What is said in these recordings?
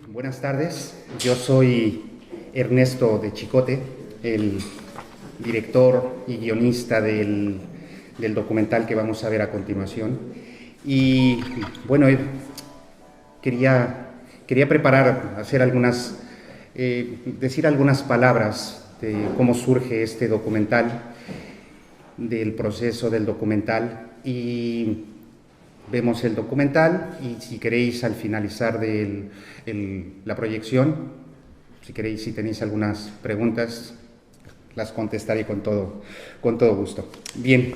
Buenas tardes, yo soy Ernesto de Chicote, el director y guionista del documental que vamos a ver a continuación. Y bueno, quería preparar, decir algunas palabras de cómo surge este documental, del proceso del documental, y vemos el documental y si queréis al finalizar de la proyección, si tenéis algunas preguntas, las contestaré con todo gusto. Bien,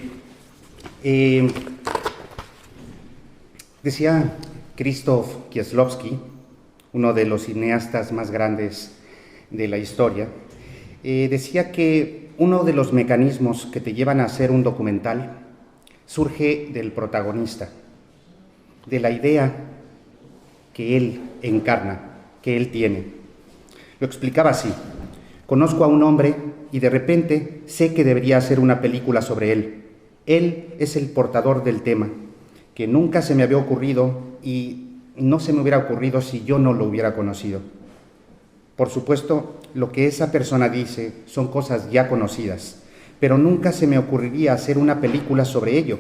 decía Krzysztof Kieślowski, uno de los cineastas más grandes de la historia, decía que uno de los mecanismos que te llevan a hacer un documental surge del protagonista, de la idea que él encarna, que él tiene. Lo explicaba así: conozco a un hombre y de repente sé que debería hacer una película sobre él. Él es el portador del tema, que nunca se me había ocurrido y no se me hubiera ocurrido si yo no lo hubiera conocido. Por supuesto, lo que esa persona dice son cosas ya conocidas, pero nunca se me ocurriría hacer una película sobre ello,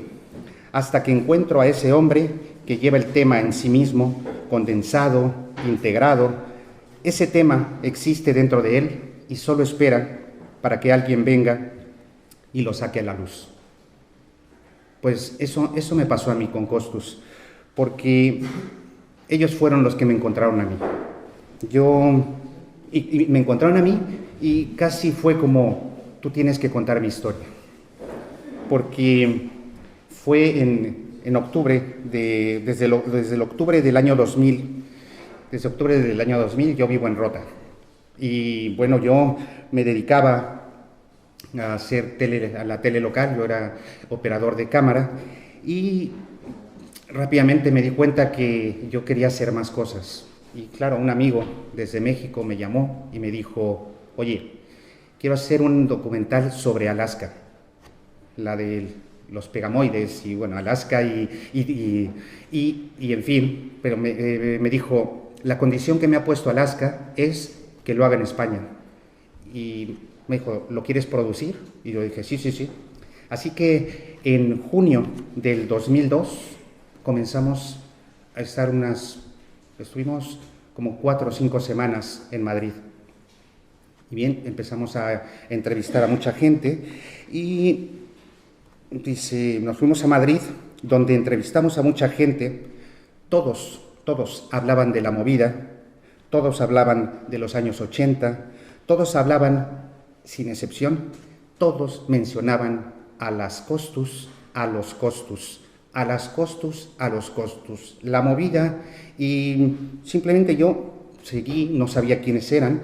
hasta que encuentro a ese hombre que lleva el tema en sí mismo, condensado, integrado. Ese tema existe dentro de él y solo espera para que alguien venga y lo saque a la luz. Pues eso me pasó a mí con Costus, porque ellos fueron los que me encontraron a mí. Y me encontraron a mí y casi fue como: tú tienes que contar mi historia, porque fue en octubre, desde el octubre del año 2000, desde octubre del año 2000 yo vivo en Rota. Y bueno, yo me dedicaba a hacer a la tele local, yo era operador de cámara y rápidamente me di cuenta que yo quería hacer más cosas. Y claro, un amigo desde México me llamó y me dijo: oye, quiero hacer un documental sobre Alaska, la de los pegamoides y bueno, Alaska y en fin, pero me dijo: la condición que me ha puesto Alaska es que lo haga en España. Y me dijo: ¿lo quieres producir? Y yo dije: sí. Así que en junio del 2002 comenzamos a estar estuvimos como 4 o 5 semanas en Madrid. Y bien, empezamos a entrevistar a mucha gente y nos fuimos a Madrid, donde entrevistamos a mucha gente. Todos hablaban de la movida, todos hablaban de los años 80, todos hablaban, sin excepción, todos mencionaban a las Costus, a los Costus, a las Costus, a los Costus, la movida. Y simplemente yo seguí, no sabía quiénes eran.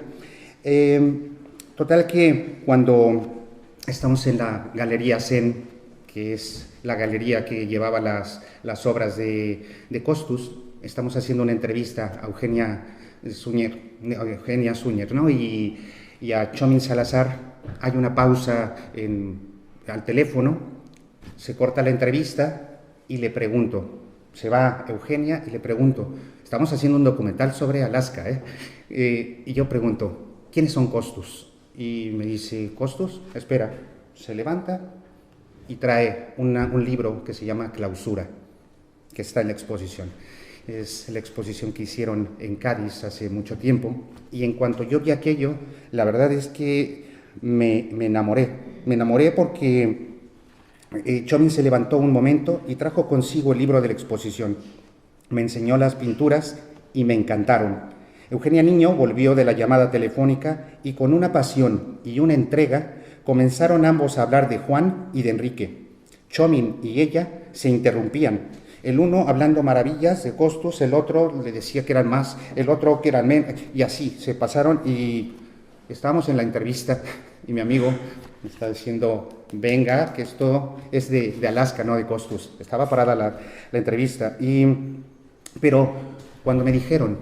Total que cuando estamos en la Galería Zen, que es la galería que llevaba las obras de Costus, estamos haciendo una entrevista a Eugenia Suñer, ¿no? y a Txomin Salazar. Hay una pausa al teléfono, se corta la entrevista y le pregunto, se va Eugenia y le pregunto: estamos haciendo un documental sobre Alaska, y yo pregunto: ¿quiénes son Costus? Y me dice: ¿Costus? Espera. Se levanta y trae un libro que se llama Clausura, que está en la exposición. Es la exposición que hicieron en Cádiz hace mucho tiempo. Y en cuanto yo vi aquello, la verdad es que me enamoré. Me enamoré porque Txomin se levantó un momento y trajo consigo el libro de la exposición. Me enseñó las pinturas y me encantaron. Eugenia Niño volvió de la llamada telefónica y con una pasión y una entrega comenzaron ambos a hablar de Juan y de Enrique. Txomin y ella se interrumpían, el uno hablando maravillas de Costus, el otro le decía que eran más, el otro que eran menos, y así se pasaron. Y estábamos en la entrevista y mi amigo me está diciendo: venga, que esto es de Alaska, no de Costus. Estaba parada la entrevista, pero cuando me dijeron,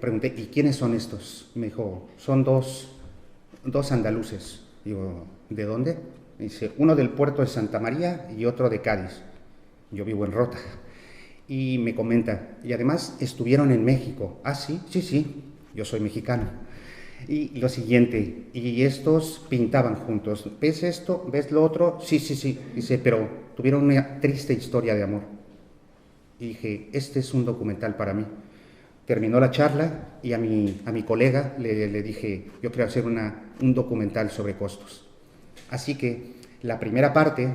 pregunté: ¿y quiénes son estos? Y me dijo: son dos andaluces. Digo: ¿de dónde? Me dice: uno del puerto de Santa María y otro de Cádiz. Yo vivo en Rota. y me comenta, y además estuvieron en México. Ah, sí, sí, sí, yo soy mexicano. Y lo siguiente, y estos pintaban juntos. ¿Ves esto? ¿Ves lo otro? Sí, sí, sí. Dice, pero tuvieron una triste historia de amor. Y dije, este es un documental para mí. Terminó la charla y a mi colega le dije, yo quiero hacer un documental sobre Costus. Así que la primera parte,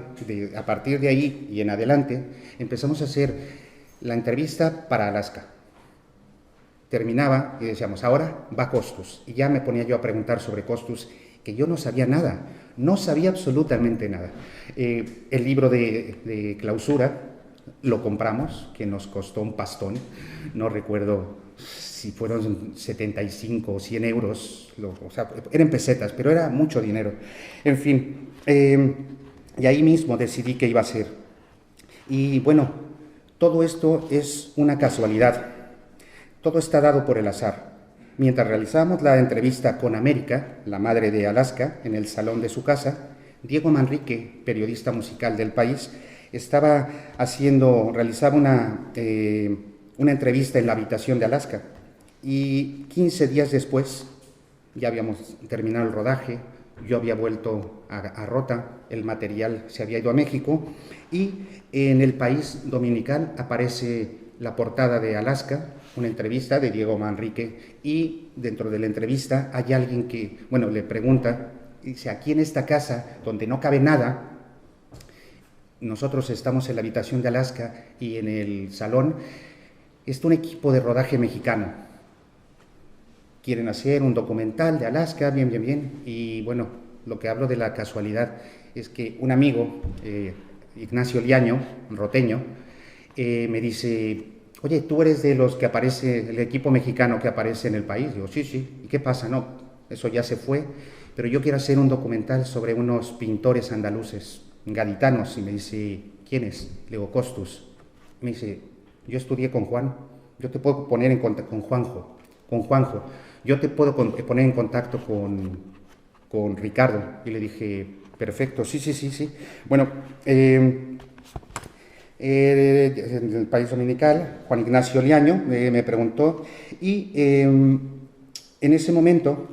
a partir de ahí y en adelante, empezamos a hacer la entrevista para Alaska. Terminaba y decíamos, ahora va Costus. Y ya me ponía yo a preguntar sobre Costus, que yo no sabía nada, no sabía absolutamente nada. El libro de clausura lo compramos, que nos costó un pastón, no recuerdo si fueron 75 o 100 euros, o sea, eran pesetas, pero era mucho dinero. En fin, y ahí mismo decidí qué iba a hacer. Y bueno, todo esto es una casualidad. Todo está dado por el azar. Mientras realizamos la entrevista con América, la madre de Alaska, en el salón de su casa, Diego Manrique, periodista musical del país, realizaba una entrevista en la habitación de Alaska. Y 15 días después, ya habíamos terminado el rodaje, yo había vuelto a Rota, el material se había ido a México, y en el País Dominical aparece la portada de Alaska, una entrevista de Diego Manrique, y dentro de la entrevista hay alguien que, bueno, le pregunta, dice, aquí en esta casa, donde no cabe nada, nosotros estamos en la habitación de Alaska y en el salón está un equipo de rodaje mexicano. Quieren hacer un documental de Alaska, bien, bien, bien, y bueno, lo que hablo de la casualidad es que un amigo, Ignacio Liaño, roteño, me dice, oye, ¿tú eres de los que aparece, el equipo mexicano que aparece en el país? Digo, sí, sí. ¿Y qué pasa? No, eso ya se fue, pero yo quiero hacer un documental sobre unos pintores andaluces, gaditanos. Y me dice, ¿quiénes? Le digo, Costus. Me dice, yo estudié con Juan, yo te puedo poner en contacto con Juanjo, yo te puedo poner en contacto con Ricardo. Y le dije, perfecto, sí, sí, sí, sí. Bueno, en el País Dominical, Juan Ignacio Liaño me preguntó y en ese momento,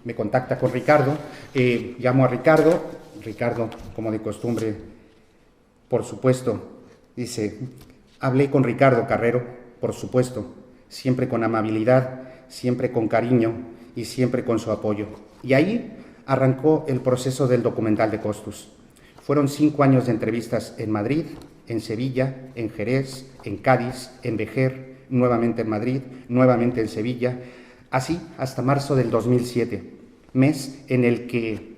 me contacta con Ricardo, llamo a Ricardo, como de costumbre, por supuesto, dice, hablé con Ricardo Carrero, por supuesto, siempre con amabilidad, siempre con cariño y siempre con su apoyo. Y ahí arrancó el proceso del documental de Costus. Fueron 5 años de entrevistas en Madrid, en Sevilla, en Jerez, en Cádiz, en Vejer, nuevamente en Madrid, nuevamente en Sevilla, así hasta marzo del 2007, mes en el que,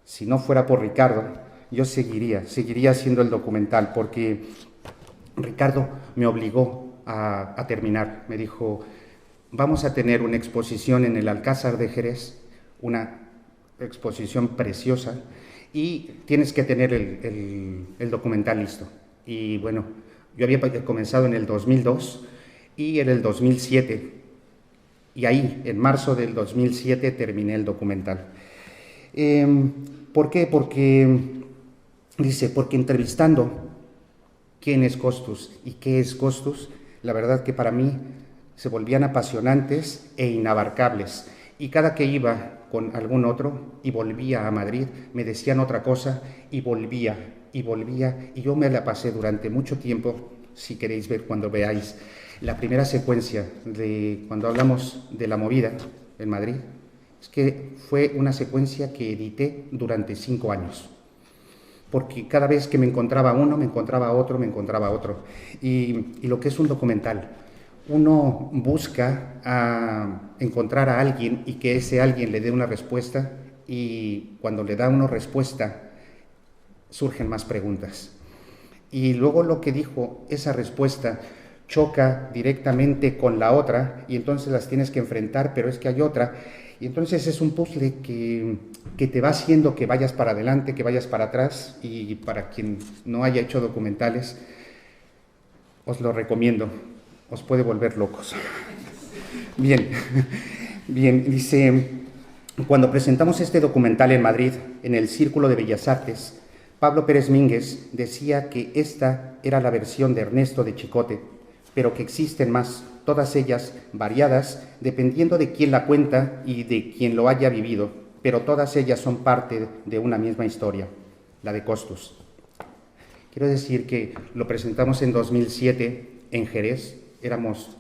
si no fuera por Ricardo, yo seguiría haciendo el documental, porque Ricardo me obligó a terminar. Me dijo, vamos a tener una exposición en el Alcázar de Jerez, una exposición preciosa, y tienes que tener el documental listo. Y bueno, yo había comenzado en el 2002 y en el 2007, y ahí, en marzo del 2007, terminé el documental. ¿Por qué? Porque entrevistando quién es Costus y qué es Costus, la verdad que para mí se volvían apasionantes e inabarcables. Y cada que iba con algún otro y volvía a Madrid, me decían otra cosa y volvía, y yo me la pasé durante mucho tiempo, si queréis ver cuando veáis la primera secuencia de cuando hablamos de la movida en Madrid, es que fue una secuencia que edité durante 5 años, porque cada vez que me encontraba uno, me encontraba otro, y lo que es un documental, uno busca encontrar a alguien y que ese alguien le dé una respuesta, y cuando le da una respuesta surgen más preguntas. Y luego lo que dijo esa respuesta choca directamente con la otra y entonces las tienes que enfrentar, pero es que hay otra. Y entonces es un puzzle que te va haciendo que vayas para adelante, que vayas para atrás, y para quien no haya hecho documentales, os lo recomiendo. Os puede volver locos. Bien, dice, cuando presentamos este documental en Madrid, en el Círculo de Bellas Artes, Pablo Pérez Mínguez decía que esta era la versión de Ernesto de Chicote, pero que existen más, todas ellas variadas, dependiendo de quién la cuenta y de quién lo haya vivido, pero todas ellas son parte de una misma historia, la de Costus. Quiero decir que lo presentamos en 2007 en Jerez, éramos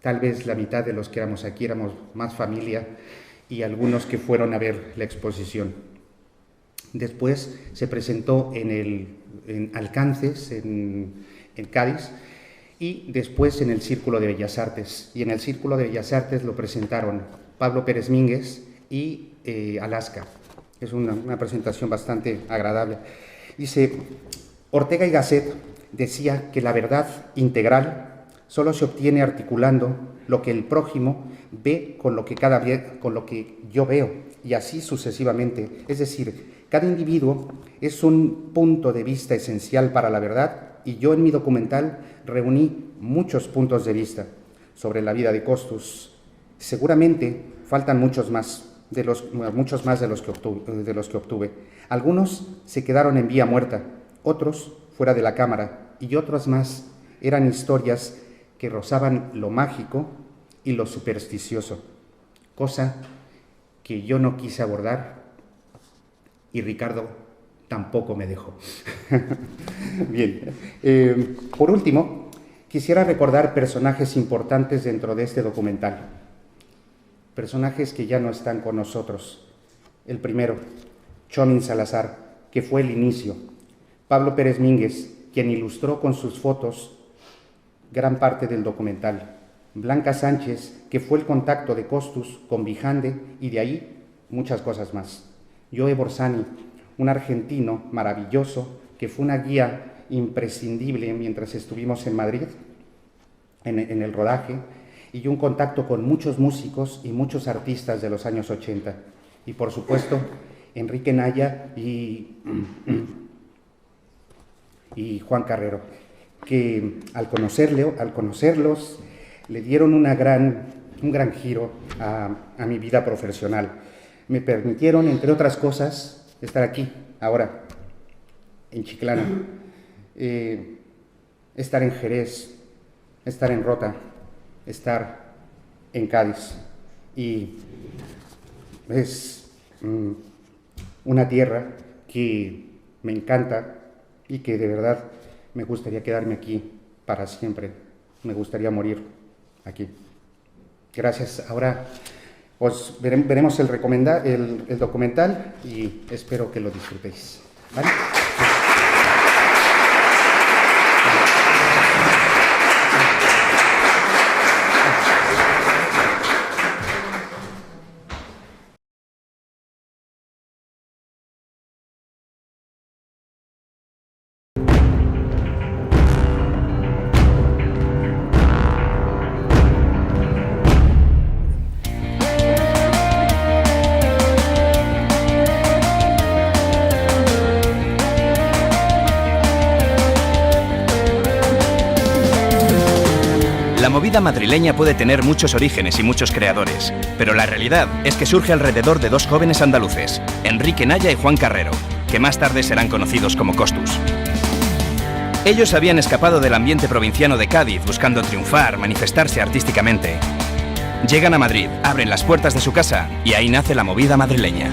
tal vez la mitad de los que éramos aquí, éramos más familia, y algunos que fueron a ver la exposición. Después se presentó en Alcances, en Cádiz, y después en el Círculo de Bellas Artes. Y en el Círculo de Bellas Artes lo presentaron Pablo Pérez Mínguez y Alaska. Es una presentación bastante agradable. Dice, Ortega y Gasset decía que la verdad integral solo se obtiene articulando lo que el prójimo ve con lo que yo veo, y así sucesivamente. Es decir, cada individuo es un punto de vista esencial para la verdad, y yo en mi documental reuní muchos puntos de vista sobre la vida de Costus. Seguramente faltan muchos más de los que obtuve. Algunos se quedaron en vía muerta, otros fuera de la cámara, y otros más eran historias que rozaban lo mágico y lo supersticioso, cosa que yo no quise abordar, y Ricardo tampoco me dejó. Bien, por último, quisiera recordar personajes importantes dentro de este documental, personajes que ya no están con nosotros. El primero, Chomin Salazar, que fue el inicio. Pablo Pérez Mínguez, quien ilustró con sus fotos gran parte del documental. Blanca Sánchez, que fue el contacto de Costus con Vijande, y de ahí muchas cosas más. Joe Borsani, un argentino maravilloso que fue una guía imprescindible mientras estuvimos en Madrid, en el rodaje, y un contacto con muchos músicos y muchos artistas de los años 80. Y por supuesto, Enrique Naya y Juan Carrero, que al conocerlos le dieron un gran giro a mi vida profesional. Me permitieron, entre otras cosas, estar aquí, ahora, en Chiclana, estar en Jerez, estar en Rota, estar en Cádiz. Y es una tierra que me encanta y que de verdad me gustaría quedarme aquí para siempre. Me gustaría morir aquí. Gracias. Ahora veremos el documental y espero que lo disfrutéis. ¿Vale? La movida madrileña puede tener muchos orígenes y muchos creadores, pero la realidad es que surge alrededor de dos jóvenes andaluces, Enrique Naya y Juan Carrero, que más tarde serán conocidos como Costus. Ellos habían escapado del ambiente provinciano de Cádiz buscando triunfar, manifestarse artísticamente. Llegan a Madrid, abren las puertas de su casa y ahí nace la movida madrileña.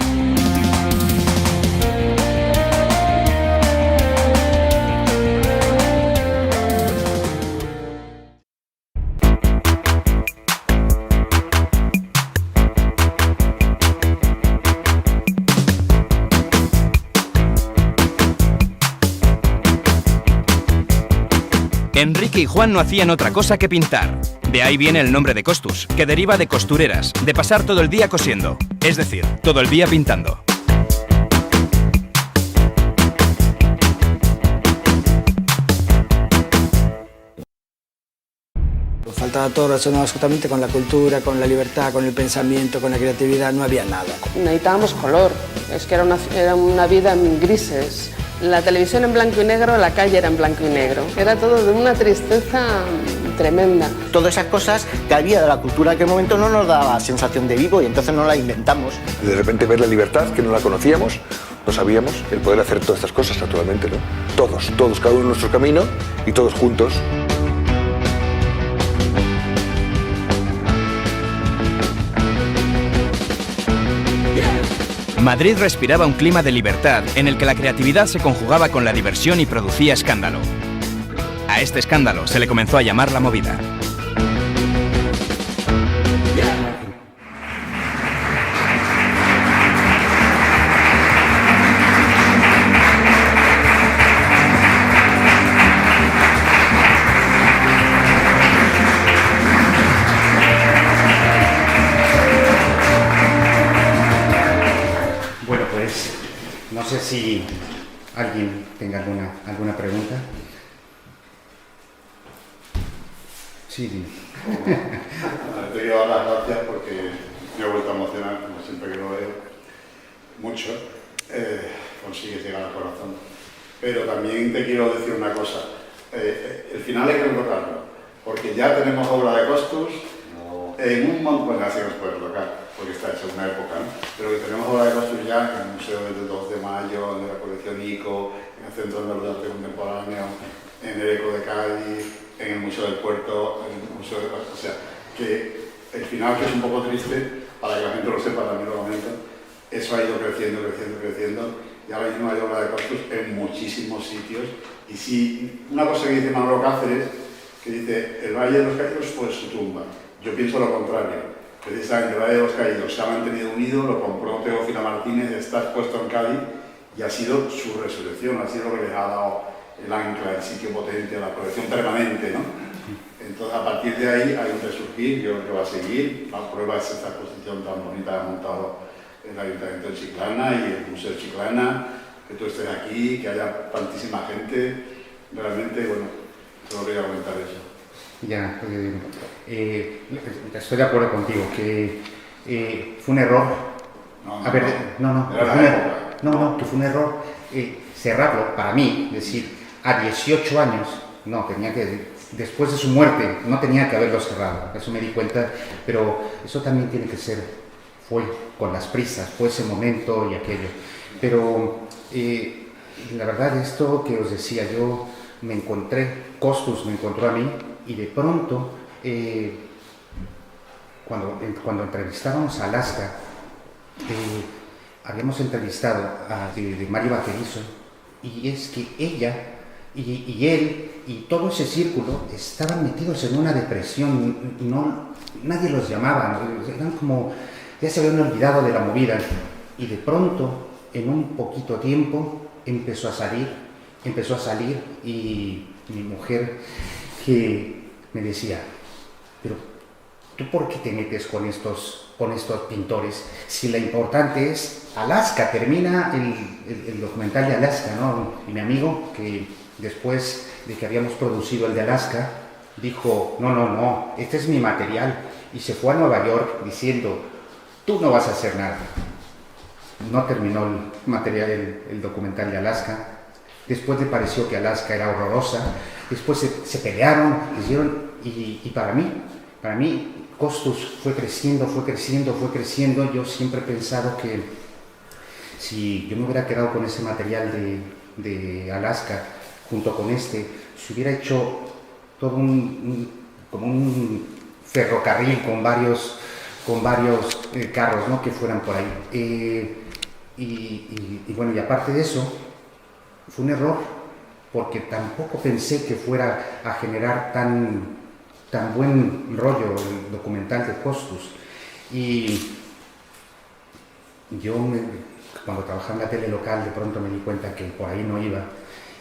Enrique y Juan no hacían otra cosa que pintar. De ahí viene el nombre de Costus, que deriva de costureras, de pasar todo el día cosiendo, es decir, todo el día pintando. Faltaba todo relacionado absolutamente con la cultura, con la libertad, con el pensamiento, con la creatividad, no había nada. Necesitábamos color, es que era una vida en grises. La televisión en blanco y negro, la calle era en blanco y negro. Era todo de una tristeza tremenda. Todas esas cosas que había de la cultura en aquel momento no nos daba sensación de vivo y entonces no la inventamos. De repente ver la libertad, que no la conocíamos, no sabíamos el poder hacer todas estas cosas, naturalmente, ¿no? Todos, cada uno en nuestro camino y todos juntos. Madrid respiraba un clima de libertad en el que la creatividad se conjugaba con la diversión y producía escándalo. A este escándalo se le comenzó a llamar la movida. Bueno, pues no sé si alguien tenga alguna pregunta. Sí, dime. Te quiero dar las gracias porque me he vuelto a emocionar, como siempre que lo veo, mucho. Consigues llegar al corazón. Pero también te quiero decir una cosa. El final hay que recordarlo, porque ya tenemos obra de Costus en un montón, pues así nos puede tocar, porque está hecha en una época, ¿no? Pero que tenemos obra de Costus ya en el Museo del 2 de Mayo, en la colección ICO, en el Centro de Arte Contemporáneo, en el ECO de Cádiz, en el Museo del Puerto, en el Museo de... O sea, que el final, que es un poco triste, para que la gente lo sepa, también lo comento, eso ha ido creciendo, y ahora mismo hay obra de Costus en muchísimos sitios. Y si una cosa que dice Manolo Cáceres, que dice, el Valle de los Caídos fue su tumba. Yo pienso lo contrario. Precisamente el Valle de los Caídos se ha mantenido unido, lo compró Teófilo Martínez, está expuesto en Cádiz, y ha sido su resurrección, ha sido lo que les ha dado el ancla, el sitio potente, la colección permanente, ¿no? Entonces, a partir de ahí hay un resurgir, yo creo que va a seguir. La prueba es esta exposición tan bonita que ha montado el Ayuntamiento de Chiclana y el Museo de Chiclana, que tú estés aquí, que haya tantísima gente. Realmente, bueno, solo quería comentar eso. Ya, estoy de acuerdo contigo, que fue un error. Que fue un error cerrarlo, para mí, es decir, a 18 años, no, tenía que, después de su muerte, no tenía que haberlo cerrado, eso me di cuenta, pero eso también tiene que ser, fue con las prisas, fue ese momento y aquello, pero la verdad, esto que os decía, yo me encontré, Costus me encontró a mí, y de pronto, cuando entrevistábamos a Alaska, habíamos entrevistado a de Mario Vaquerizo, y es que ella y él y todo ese círculo estaban metidos en una depresión, nadie los llamaba, eran como, ya se habían olvidado de la movida, y de pronto, en un poquito tiempo, empezó a salir, y mi mujer, que me decía, pero ¿tú por qué te metes con estos pintores? Si lo importante es Alaska, termina el documental de Alaska, ¿no? Y mi amigo, que después de que habíamos producido el de Alaska, dijo, no, este es mi material, y se fue a Nueva York diciendo, tú no vas a hacer nada. No terminó el material, el documental de Alaska. Después le pareció que Alaska era horrorosa. Después se pelearon, y para mí Costus fue creciendo. Yo siempre he pensado que si yo me hubiera quedado con ese material de Alaska junto con se hubiera hecho todo como un ferrocarril con varios carros, ¿no?, que fueran por ahí. Y bueno, y aparte de eso, fue un error, porque tampoco pensé que fuera a generar tan buen rollo el documental de Costus. Y yo, cuando trabajaba en la tele local, de pronto me di cuenta que por ahí no iba,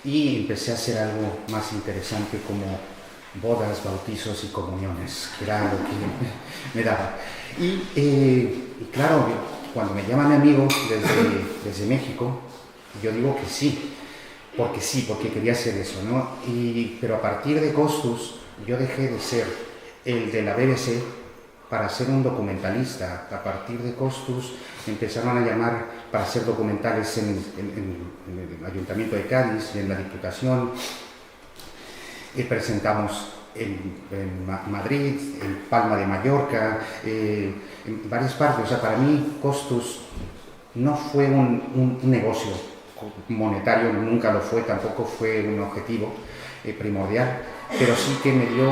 y empecé a hacer algo más interesante, como bodas, bautizos y comuniones, que era lo que me daba. Y claro, cuando me llama mi amigo desde México, yo digo que sí, porque quería hacer eso, ¿no? Pero a partir de Costus, yo dejé de ser el de la BBC para ser un documentalista. A partir de Costus empezaron a llamar para hacer documentales en el Ayuntamiento de Cádiz y en la Diputación. Presentamos en Madrid, en Palma de Mallorca, en varias partes. O sea, para mí Costus no fue un negocio monetario, nunca lo fue, tampoco fue un objetivo primordial, pero sí que me dio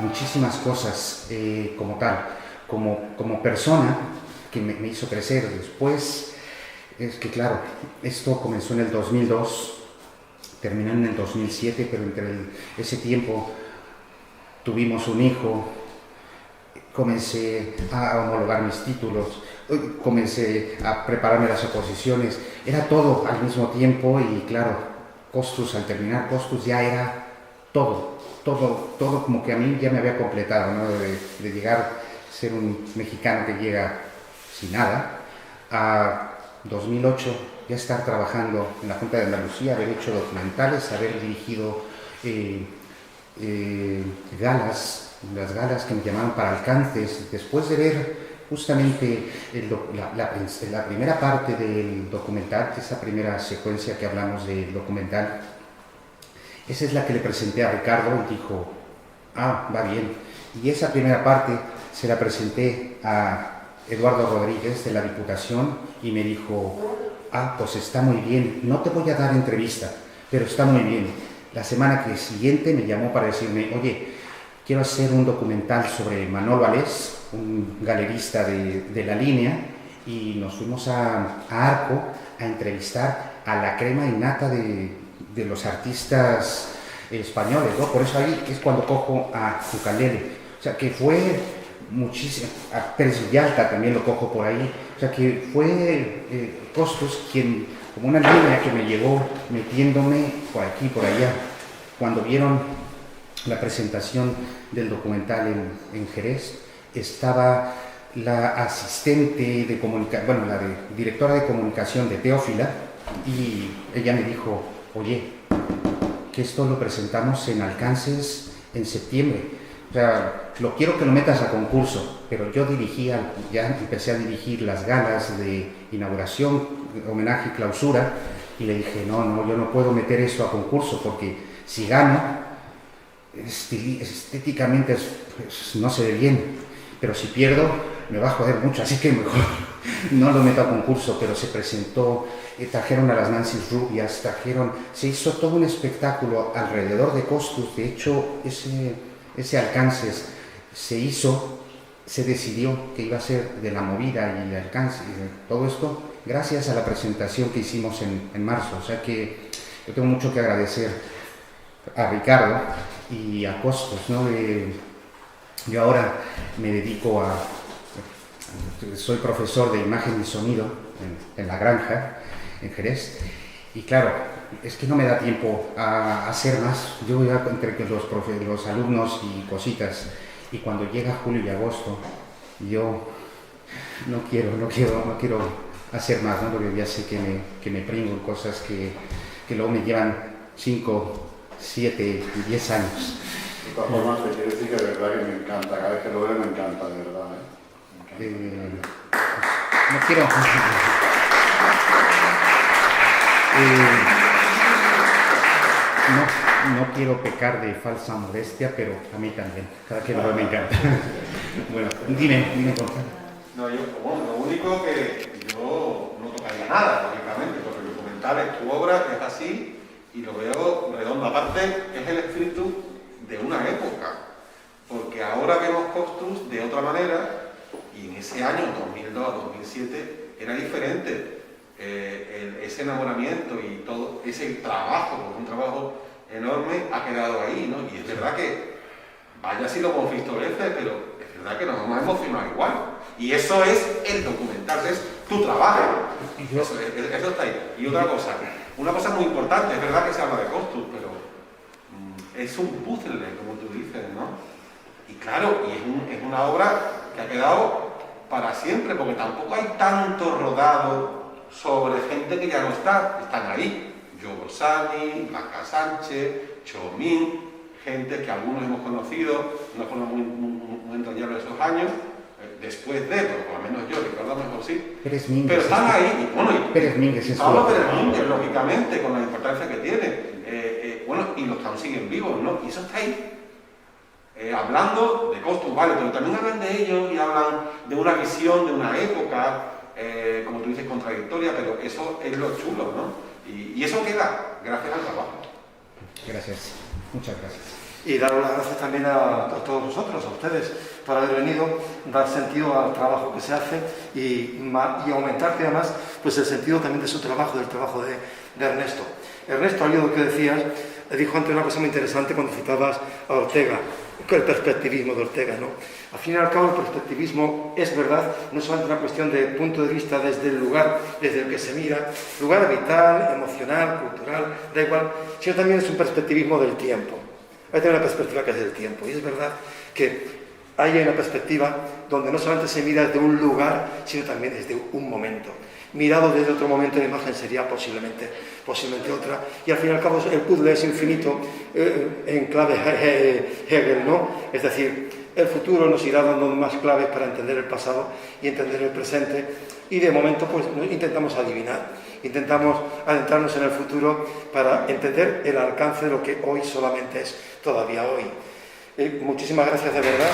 muchísimas cosas como tal, como persona, que me hizo crecer. Después, es que claro, esto comenzó en el 2002, terminó en el 2007, pero ese tiempo tuvimos un hijo, comencé a homologar mis títulos, comencé a prepararme las oposiciones, era todo al mismo tiempo y claro, Costus, al terminar Costus ya era todo como que a mí ya me había completado, ¿no? De llegar a ser un mexicano que llega sin nada, a 2008 ya estar trabajando en la Junta de Andalucía, haber hecho documentales, haber dirigido galas, las galas que me llamaban para alcances, después de ver justamente la primera parte del documental, esa primera secuencia que hablamos del documental, esa es la que le presenté a Ricardo y dijo, va bien. Y esa primera parte se la presenté a Eduardo Rodríguez de la Diputación y me dijo, pues está muy bien, no te voy a dar entrevista, pero está muy bien. La semana siguiente me llamó para decirme, oye, quiero hacer un documental sobre Manolo Valés, un galerista de la línea, y nos fuimos a Arco a entrevistar a la crema innata de los artistas españoles, ¿no? Por eso ahí es cuando cojo a Ucalele. O sea, que fue muchísimo, a Pérez Villalta también lo cojo por ahí. O sea, que fue Costus quien, como una línea que me llevó metiéndome por aquí, por allá. Cuando vieron la presentación del documental en Jerez, estaba la asistente de comunicación, bueno, la directora de comunicación de Teófila, y ella me dijo, oye, que esto lo presentamos en Alcances en septiembre, o sea, quiero que lo metas a concurso, pero yo ya empecé a dirigir las galas de inauguración, homenaje y clausura, y le dije, no, yo no puedo meter eso a concurso, porque si gano, estéticamente no se ve bien, pero si pierdo me va a joder mucho, así que mejor no lo meto a concurso. Pero se presentó, trajeron a las Nancy Rubias, se hizo todo un espectáculo alrededor de Costus. De hecho, ese Alcances se decidió que iba a ser de la movida y de Alcances, y todo esto gracias a la presentación que hicimos en marzo. O sea que yo tengo mucho que agradecer a Ricardo y a Costus, ¿no? Yo ahora me dedico soy profesor de imagen y sonido en La Granja, en Jerez, y claro, es que no me da tiempo a hacer más. Yo voy entre los alumnos y cositas, y cuando llega julio y agosto, yo no quiero hacer más, ¿no? Porque ya sé que me pringo en cosas que luego me llevan 5, 7 y 10 años. De todas formas, te quiero decir que de verdad que me encanta, cada vez que lo veo me encanta, de verdad. No quiero... no quiero pecar de falsa modestia, pero a mí también, cada que lo veo me encanta. Bueno, dime, Gonzalo. No, lo único que yo no tocaría nada, lógicamente, porque el documental es tu obra, es así, y lo veo redondo. Aparte, es el espíritu de una época, porque ahora vemos Costus de otra manera, y en ese año, 2002-2007, era diferente. Ese enamoramiento y todo ese trabajo, porque un trabajo enorme, ha quedado ahí, ¿no? Y es verdad que, vaya si lo hemos visto veces, pero es verdad que nos hemos emocionado igual. Y eso es el documental, es tu trabajo. Eso está ahí. Y otra cosa, una cosa muy importante, es verdad que se habla de Costus, pero es un puzzle, como tú dices, ¿no? Y claro, es una obra que ha quedado para siempre, porque tampoco hay tanto rodado sobre gente que ya no está. Están ahí, Joe Borsani, Blanca Sánchez, Chomín, gente que algunos hemos conocido, una forma muy entrañable de esos años, después de, pero por lo menos yo recuerdo mejor sí. Pérez Mínguez, pero están ahí, y bueno, Pérez Mínguez es Pablo Pérez Mínguez, lógicamente, con la importancia que tiene. Bueno, y los que aún siguen vivos, ¿no? Y eso está ahí. Hablando de Costus, vale, pero también hablan de ellos y hablan de una visión, de una época, como tú dices, contradictoria, pero eso es lo chulo, ¿no? Y eso queda gracias al trabajo. Gracias, muchas gracias. Y daros las gracias también a todos vosotros, a ustedes, por haber venido, dar sentido al trabajo que se hace y aumentar además pues el sentido también de su trabajo, del trabajo de Ernesto. Ernesto, al hilo de lo que decías, dijo antes una cosa muy interesante cuando citabas a Ortega, el perspectivismo de Ortega, ¿no? Al fin y al cabo, el perspectivismo es verdad, no solamente una cuestión de punto de vista desde el lugar desde el que se mira, lugar vital, emocional, cultural, da igual, sino también es un perspectivismo del tiempo. Hay también una perspectiva que es del tiempo, y es verdad que hay una perspectiva donde no solamente se mira desde un lugar, sino también desde un momento. Mirado desde otro momento, la imagen sería posiblemente otra. Y al fin y al cabo el puzzle es infinito en clave Hegel, ¿no? Es decir, el futuro nos irá dando más claves para entender el pasado y entender el presente. Y de momento pues intentamos adivinar, intentamos adentrarnos en el futuro para entender el alcance de lo que hoy solamente es todavía hoy. Muchísimas gracias de verdad.